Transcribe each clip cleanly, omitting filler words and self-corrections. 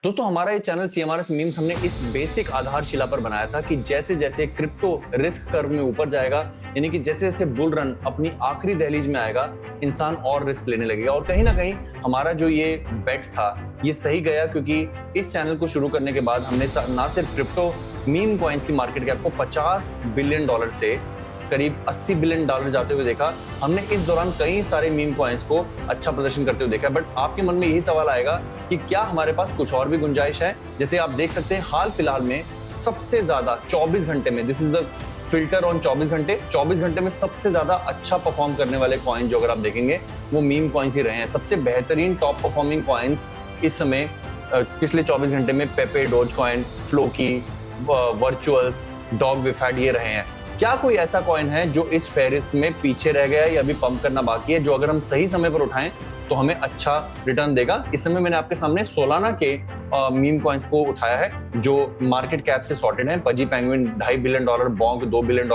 दोस्तों हमारा ये चैनल सीएमआरएस मीम्स हमने इस बेसिक आधारशिला पर बनाया था कि जैसे जैसे क्रिप्टो रिस्क कर्व में ऊपर जाएगा, यानी कि जैसे जैसे बुल रन अपनी आखिरी दहलीज में आएगा, इंसान और रिस्क लेने लगेगा। और कहीं ना कहीं हमारा जो ये बेट था ये सही गया, क्योंकि इस चैनल को शुरू करने के बाद हमने ना सिर्फ क्रिप्टो मीम कॉइन्स की मार्केट कैप को $50 बिलियन से करीब $80 बिलियन जाते हुए देखा। हमने इस दौरान कई सारे मीम कॉइन्स को अच्छा प्रदर्शन करते हुए देखा। बट आपके मन में यही सवाल आएगा कि क्या हमारे पास कुछ और भी गुंजाइश है। जैसे आप देख सकते हैं हाल फिलहाल में सबसे ज्यादा 24 घंटे में, this is the filter on 24 घंटे में सबसे ज्यादा अच्छा परफॉर्म करने वाले कॉइन जो अगर आप देखेंगे वो मीम कॉइन्स ही रहे हैं। सबसे बेहतरीन टॉप परफॉर्मिंग कॉइन्स इस समय पिछले 24 घंटे में Pepe, Dogecoin, Floki, virtuals, dogwifhat ये रहे हैं। क्या कोई ऐसा कॉइन है जो इस फेहरिस्त में पीछे रह गया है या अभी पंप करना बाकी है, जो अगर हम सही समय पर उठाएं तो हमें अच्छा रिटर्न देगा? इस समय मैंने आपके सामने सोलाना के मीम कॉइन्स को उठाया है जो मार्केट कैप से सॉर्टेड है। Pudgy Penguin $2.5 billion, Bonk $2 billion,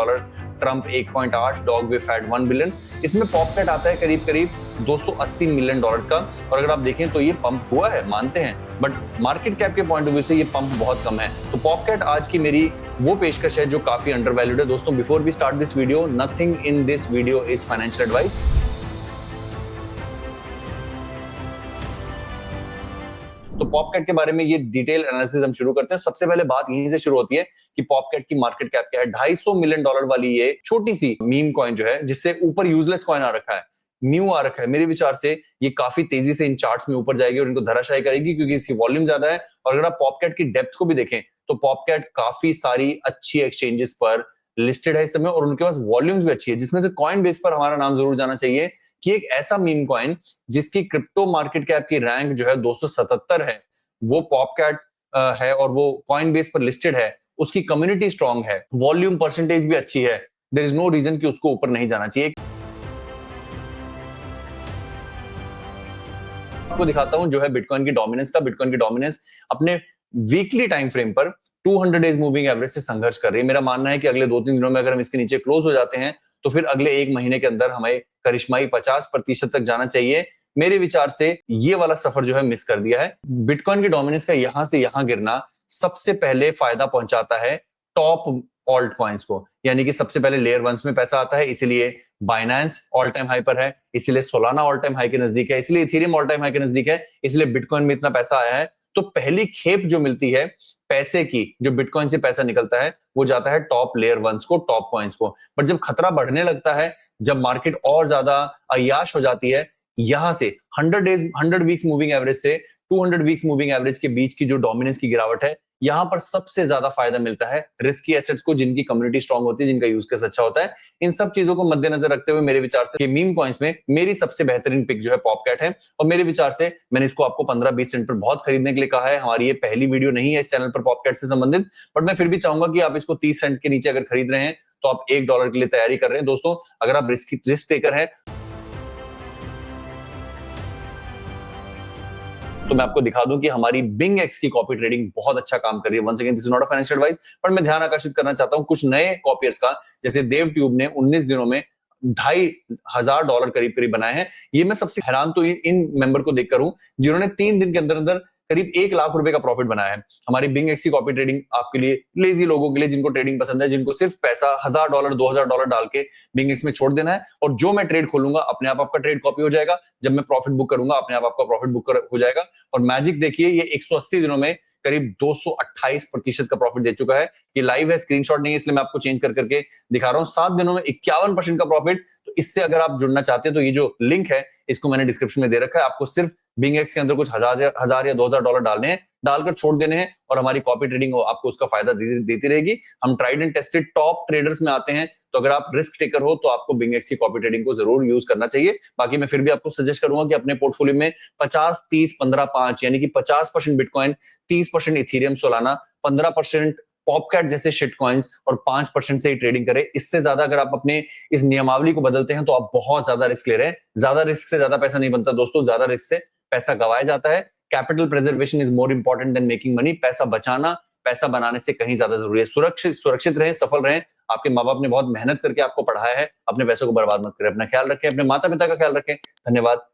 Trump 1.8, dogwifhat $1 billion. इसमें पॉपकैट आता है करीब करीब $280 मिलियन का। और अगर आप देखें तो ये पंप हुआ है, मानते हैं, बट मार्केट कैप के पॉइंट ऑफ व्यू से ये पंप बहुत कम है। तो पॉपकैट आज की मेरी वो पेशकश है जो काफी अंडरवैल्यूड है। दोस्तों before we start this video, nothing in this video is financial advice. तो पॉपकैट के बारे में ये डिटेल एनालिसिस हम शुरू करते हैं। सबसे पहले बात यहीं से शुरू होती है कि पॉपकैट की मार्केट कैप क्या है। $250 मिलियन वाली ये छोटी सी मीम कॉइन जो है, जिससे ऊपर यूजलेस कॉइन आ रखा है, न्यू आ रखा है, मेरे विचार से ये काफी तेजी से इन चार्ट्स में ऊपर जाएगी और इनको धराशायी करेगी, क्योंकि इसकी वॉल्यूम ज्यादा है। और अगर आप पॉपकैट की डेप्थ को भी देखें तो पॉपकैट काफी सारी अच्छी एक्सचेंजेस पर लिस्टेड है इस समय, और उनके पास वॉल्यूम्स भी अच्छी है। जिसमें से कॉइन बेस पर हमारा नाम जरूर जाना चाहिए कि एक ऐसा मीम कॉइन जिसकी क्रिप्टो मार्केट कैप की रैंक जो है 277 है, वो पॉपकैट है और वो कॉइन बेस पर लिस्टेड है। उसकी कम्युनिटी स्ट्रांग है, वॉल्यूम परसेंटेज भी अच्छी है। देयर इज नो रीजन कि उसको ऊपर नहीं जाना चाहिए। आपको दिखाता हूं जो है बिटकॉइन की डोमिनेंस का। बिटकॉइन की डोमिनेंस अपने वीकली टाइम फ्रेम पर 200 डेज मूविंग एवरेज से संघर्ष कर रही है। मेरा मानना है कि अगले 2-3 दिनों में अगर हम इसके नीचे क्लोज हो जाते हैं तो फिर अगले एक महीने के अंदर हमें करिश्माई 50% तक जाना चाहिए। मेरे विचार से ये वाला सफर जो है मिस कर दिया है। बिटकॉइन की डोमिनेंस का यहां से यहां गिरना सबसे पहले फायदा पहुंचाता है टॉप ऑल्ट कॉइन्स को, यानी कि सबसे पहले लेयर वंस में पैसा आता है, इसीलिए बाइनेंस ऑल टाइम हाई पर है, इसलिए सोलाना ऑल टाइम हाई के नजदीक है, इसलिए इथेरियम ऑल टाइम हाई के नजदीक है, इसलिए बिटकॉइन में इतना पैसा आया है। तो पहली खेप जो मिलती है पैसे की, जो बिटकॉइन से पैसा निकलता है, वो जाता है टॉप लेयर वंस को, टॉप कॉइन्स को। बट जब खतरा बढ़ने लगता है, जब मार्केट और ज्यादा अय्याश हो जाती है, यहां से 100 वीक्स मूविंग एवरेज से 200 वीक्स मूविंग एवरेज के बीच की जो डोमिनेंस की गिरावट है, यहां पर सबसे ज्यादा फायदा मिलता है रिस्की एसेट्स को, जिनकी कम्युनिटी स्ट्रांग होती है, जिनका यूज केस अच्छा होता है। इन सब चीजों को मद्देनजर रखते हुए मेरे विचार से मीम कॉइन्स में मेरी सबसे बेहतरीन पिक जो है पॉपकैट है। और मेरे विचार से मैंने इसको आपको 15-20 सेंट पर बहुत खरीदने के लिए कहा है। हमारी ये पहली वीडियो नहीं है इस चैनल पर पॉपकैट से संबंधित, बट मैं फिर भी चाहूंगा कि आप इसको 30 सेंट के नीचे अगर खरीद रहे हैं तो आप $1 के लिए तैयारी कर रहे हैं। दोस्तों अगर आप रिस्क टेकर हैं तो मैं आपको दिखा दूं कि हमारी बिंग एक्स की कॉपी ट्रेडिंग बहुत अच्छा काम कर रही है। Once again this is not a financial advice, पर मैं ध्यान आकर्षित करना चाहता हूं कुछ नए कॉपियर्स का। जैसे देव ट्यूब ने 19 दिनों में $2,500 करीब करीब बनाए हैं। ये मैं सबसे हैरान तो इन मेंबर को देखकर हूं जिन्होंने 3 दिन के अंदर अंदर करीब ₹1 लाख का प्रॉफिट बनाया है। हमारी बिंग एक्स की कॉपी ट्रेडिंग आपके लिए, लेजी लोगों के लिए, जिनको ट्रेडिंग पसंद है, जिनको सिर्फ पैसा $1,000 $2,000 डाल के बिंग एक्स में छोड़ देना है, और जो मैं ट्रेड खोलूंगा अपने आप आपका ट्रेड कॉपी हो जाएगा। जब मैं प्रॉफिट बुक करूंगा अपने आप आपका प्रॉफिट बुक हो जाएगा। और मैजिक देखिए, ये 180 दिनों में करीब 228% का प्रॉफिट दे चुका है। ये लाइव है, स्क्रीनशॉट नहीं है, इसलिए मैं आपको चेंज कर करके दिखा रहा हूं। 7 दिनों में 51% का प्रॉफिट। तो इससे अगर आप जुड़ना चाहते हैं तो ये जो लिंक है इसको मैंने डिस्क्रिप्शन में दे रखा है। आपको सिर्फ बिंग एक्स के अंदर कुछ हजार या $2,000 डालने हैं, डालकर छोड़ देने हैं, और हमारी कॉपी ट्रेडिंग आपको उसका फायदा देती रहेगी। हम tried and tested top traders में आते हैं, तो अगर आप रिस्क टेकर हो तो आपको बिंग एक्स की कॉपी ट्रेडिंग को जरूर यूज करना चाहिए। बाकी मैं फिर भी आपको सजेस्ट करूंगा कि अपने पोर्टफोलियो में 50-30-15-5 यानी कि 50% बिटकॉइन, 30% इथेरियम सोलाना, 15% पॉपकैट जैसे शिट कॉइन्स और 5% से ही ट्रेडिंग करें। इससे ज्यादा अगर आप अपने इस नियमावली को बदलते हैं तो आप बहुत ज्यादा रिस्क ले रहे हैं। ज्यादा रिस्क से ज्यादा पैसा नहीं बनता दोस्तों, ज्यादा रिस्क से पैसा गवाया जाता है। Capital preservation is more important than making money. पैसा बचाना पैसा बनाने से कहीं ज्यादा जरूरी है। सुरक्षित रहें, सफल रहें। आपके माँ बाप ने बहुत मेहनत करके आपको पढ़ाया है, अपने पैसों को बर्बाद मत करें। अपना ख्याल रखें, अपने माता पिता का ख्याल रखें। धन्यवाद।